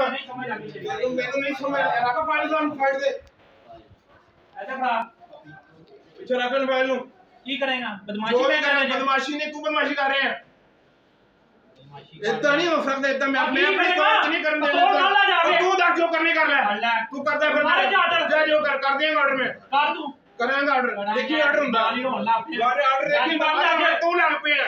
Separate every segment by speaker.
Speaker 1: नहीं समझ आ गई
Speaker 2: तू मेनू नहीं समझ रखा फाइल नु फाइल दे
Speaker 1: ऐसा खड़ा
Speaker 2: पीछे रखन फाइल नु
Speaker 1: की करेगा बदमाशी में कर रहे हैं
Speaker 2: बदमाशी नहीं तू बदमाशी कर रहे हैं इतना नहीं हो सकता इतना मैं अपनी बात नहीं करने देता तू देख जो करने कर ले तू करता फिर जा जो कर देंगे ऑर्डर में
Speaker 1: कर तू
Speaker 2: करेंगे ऑर्डर देखिए ऑर्डर ਹੁੰਦਾ ऑर्डर देखिए बाबा तू लग पे है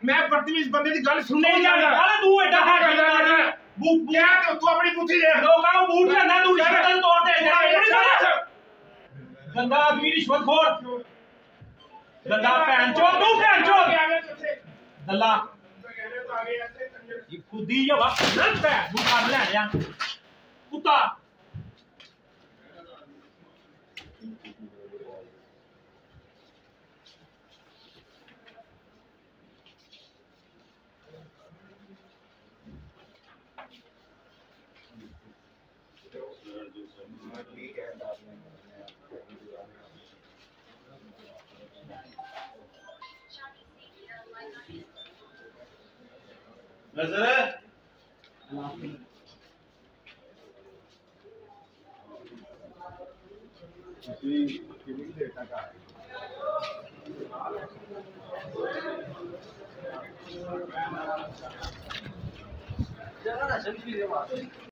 Speaker 2: मैं बदतमीज बंदे की गल सुनने नहीं जाता
Speaker 1: तू एडा है
Speaker 2: क्या तू अपनी पूछी दे
Speaker 1: लोगों को बूट लेना तू शक्ल तोड़ दे गंदा आदमी रिश्वतखोर गंदा पैंचो तू पैंचो दल्ला ये खुदी जो वा गलत है तू कर ले यार कुत्ता
Speaker 2: नजर
Speaker 3: जगह ना